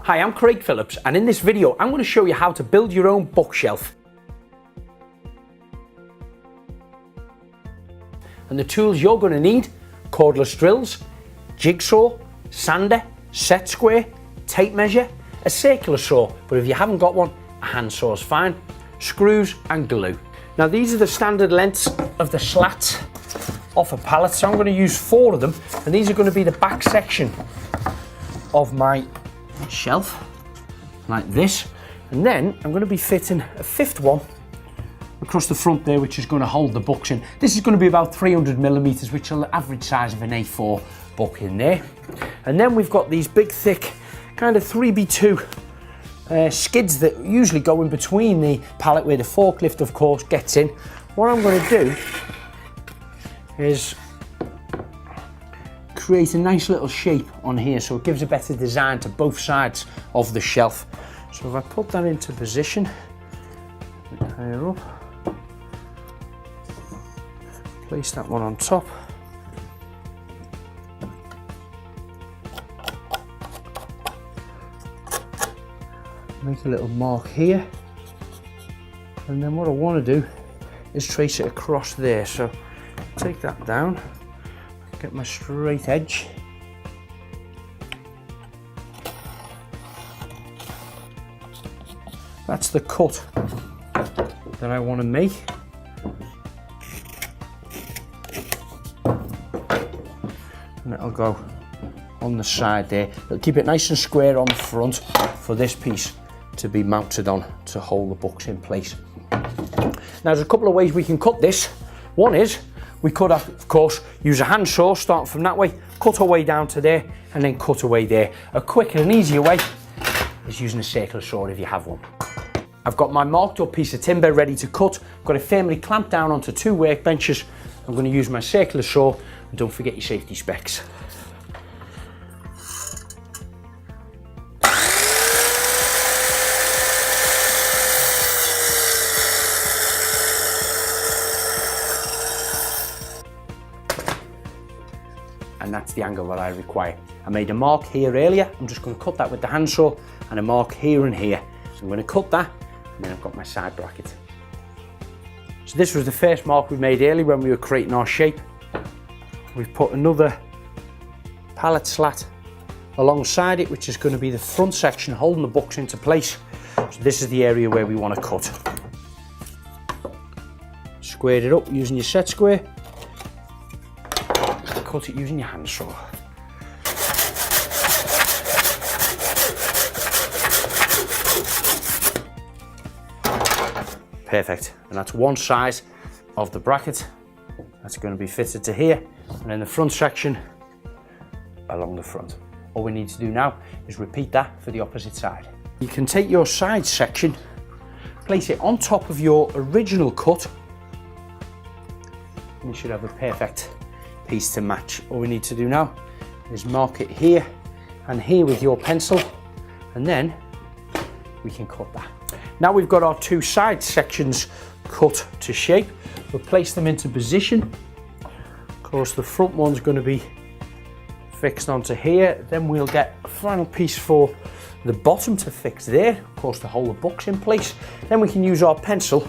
Hi, I'm Phillips, and in this video I'm going to show you how to build your own bookshelf. And the tools you're going to need: cordless drills, jigsaw, sander, set square, tape measure, a circular saw, but if you haven't got one, a hand saw is fine, screws and glue. Now these are the standard lengths of the slats off a pallet, so I'm going to use 4 of them, and these are going to be the back section of my shelf, like this. And then I'm going to be fitting a 5th one across the front there, which is going to hold the books in. This is going to be about 300mm, which is the average size of an A4 book in there. And then we've got these big thick kind of 3x2 skids that usually go in between the pallet where the forklift of course gets in. What I'm going to do is create a nice little shape on here so it gives a better design to both sides of the shelf. So if I put that into position, higher up, place that one on top, make a little mark here, and then what I want to do is trace it across there. So take that down, get my straight edge, that's the cut that I want to make. And it'll go on the side there. It'll keep it nice and square on the front for this piece to be mounted on to hold the books in place. Now there's a couple of ways we can cut this. One is we could, of course, use a hand saw, starting from that way, cut our way down to there, and then cut away there. A quicker and easier way is using a circular saw if you have one. I've got my marked up piece of timber ready to cut. I've got it firmly clamped down onto 2 workbenches. I'm going to use my circular saw, and don't forget your safety specs. And that's the angle that I require. I made a mark here earlier. I'm just going to cut that with the handsaw, and a mark here and here. So I'm going to cut that, and then I've got my side bracket. So this was the first mark we made earlier when we were creating our shape. We've put another pallet slat alongside it, which is going to be the front section holding the books into place. So this is the area where we want to cut. Squared it up using your set square. Cut it using your hand saw. Perfect, and that's one side of the bracket. That's going to be fitted to here, and then the front section along the front. All we need to do now is repeat that for the opposite side. You can take your side section, place it on top of your original cut, and you should have a perfect piece to match. All we need to do now is mark it here and here with your pencil, and then we can cut that. Now we've got our 2 side sections cut to shape. We'll place them into position. Of course, the front one's going to be fixed onto here. Then we'll get a final piece for the bottom to fix there, of course, to hold the books in place. Then we can use our pencil,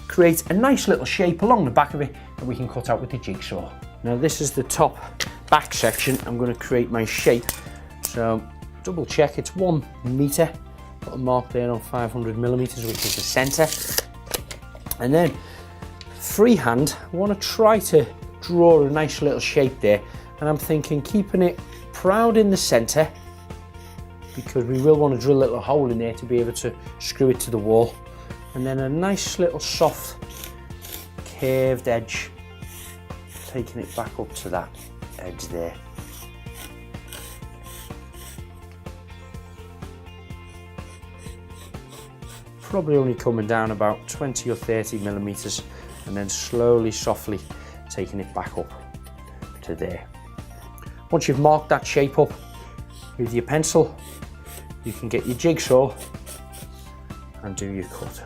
create a nice little shape along the back of it that we can cut out with the jigsaw. Now this is the top back section. I'm going to create my shape. So double check, it's 1 meter. Put a mark there on 500mm, which is the center. And then freehand, I want to try to draw a nice little shape there. And I'm thinking keeping it proud in the center, because we will want to drill a little hole in there to be able to screw it to the wall. And then a nice little soft curved edge, taking it back up to that edge there. Probably only coming down about 20 or 30mm, and then slowly, softly taking it back up to there. Once you've marked that shape up with your pencil, you can get your jigsaw and do your cut.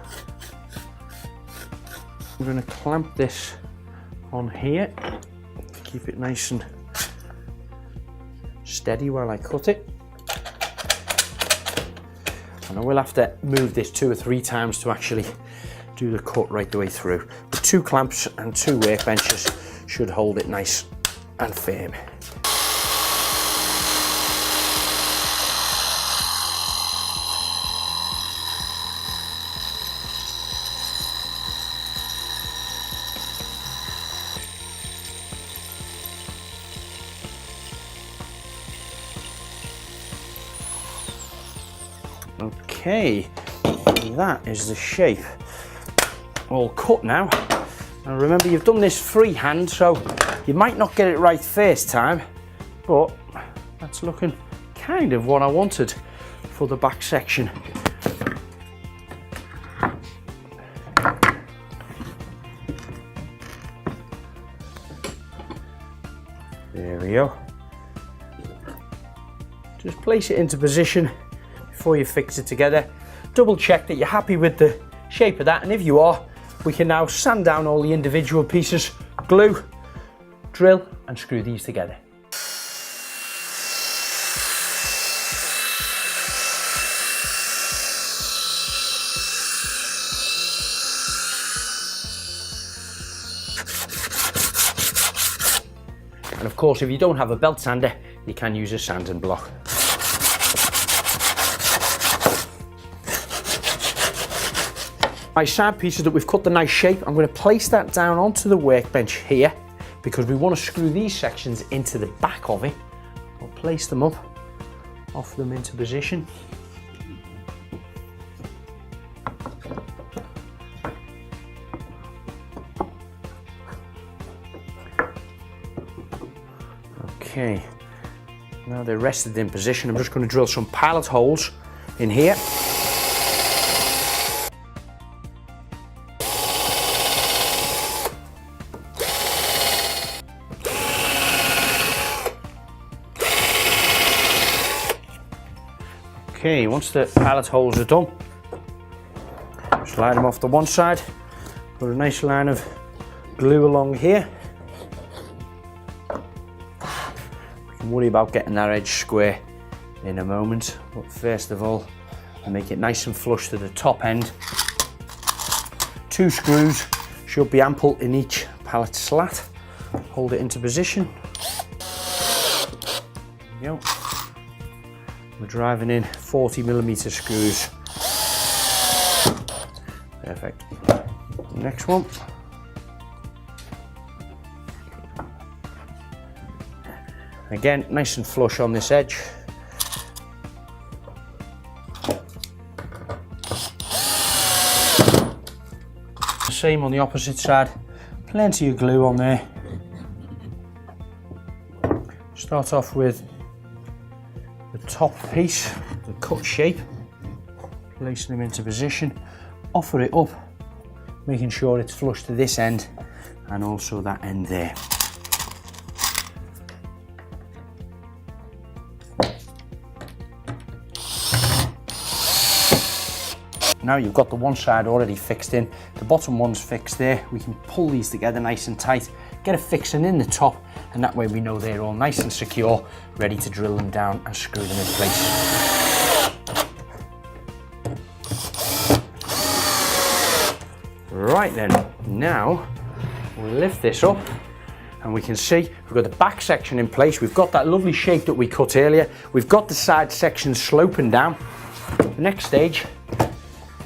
I'm going to clamp this on here, keep it nice and steady while I cut it. And I will have to move this 2 or 3 times to actually do the cut right the way through. But 2 clamps and 2 workbenches should hold it nice and firm. Okay, that is the shape all cut now. And remember, you've done this freehand, so you might not get it right first time, but that's looking kind of what I wanted for the back section. There we go. Just place it into position before you fix it together. Double check that you're happy with the shape of that, and if you are, we can now sand down all the individual pieces, glue, drill and screw these together. And of course, if you don't have a belt sander, you can use a sanding block. My side pieces that we've cut the nice shape, I'm going to place that down onto the workbench here because we want to screw these sections into the back of it. I'll place them up, offer them into position. Okay, now they're rested in position, I'm just going to drill some pilot holes in here. Okay, once the pilot holes are done, slide them off the one side, put a nice line of glue along here. We can worry about getting that edge square in a moment, but first of all, make it nice and flush to the top end. 2 screws should be ample in each pallet slat. Hold it into position. There you go. We're driving in 40mm screws. Perfect. Next one. Again, nice and flush on this edge. Same on the opposite side. Plenty of glue on there. Start off with the top piece, the cut shape, placing them into position, offer it up, making sure it's flush to this end and also that end there. Now you've got the one side already fixed in, the bottom one's fixed there, we can pull these together nice and tight, get a fixing in the top, and that way we know they're all nice and secure, ready to drill them down and screw them in place. Right then, now we'll lift this up and we can see we've got the back section in place, we've got that lovely shape that we cut earlier, we've got the side section sloping down. The next stage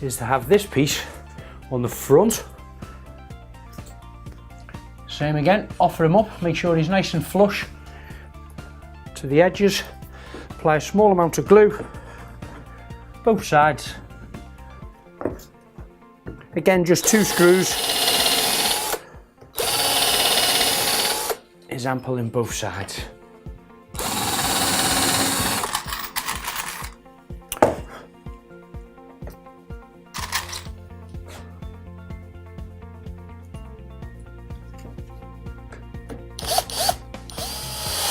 is to have this piece on the front. Same again, offer him up, make sure he's nice and flush to the edges. Apply a small amount of glue, both sides. Again, just 2 screws is ample in both sides.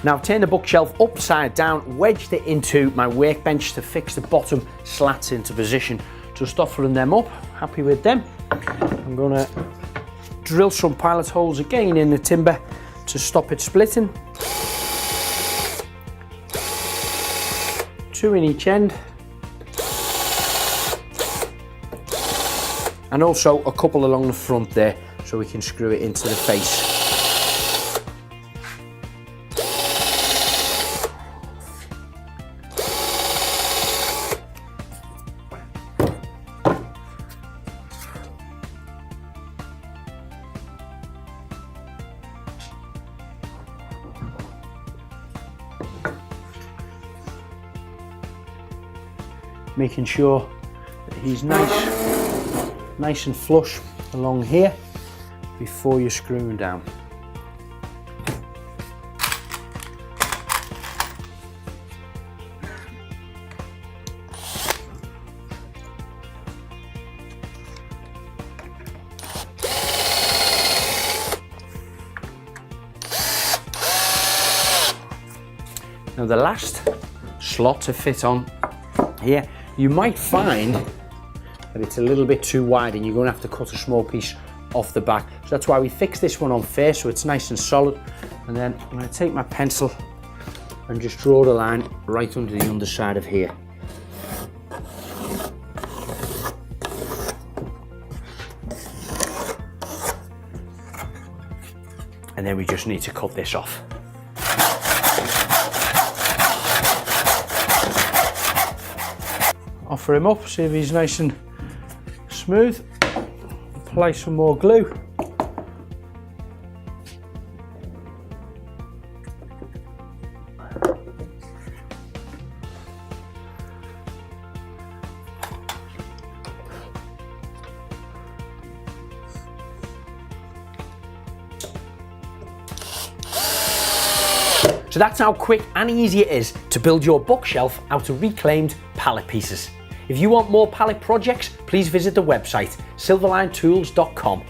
Now I've turned the bookshelf upside down, wedged it into my workbench to fix the bottom slats into position. Just offering them up, happy with them. I'm gonna drill some pilot holes again in the timber to stop it splitting. 2 in each end. and also a couple along the front there so we can screw it into the face. Making sure that he's nice and flush along here before you screw him down. Now the last slot to fit on here, you might find that it's a little bit too wide and you're going to have to cut a small piece off the back. So that's why we fix this one on first so it's nice and solid. And then I'm going to take my pencil and just draw the line right under the underside of here. And then we just need to cut this off. Offer him up, see if he's nice and smooth. Apply some more glue. So that's how quick and easy it is to build your bookshelf out of reclaimed pallet pieces. If you want more pallet projects, please visit the website silverlinetools.com.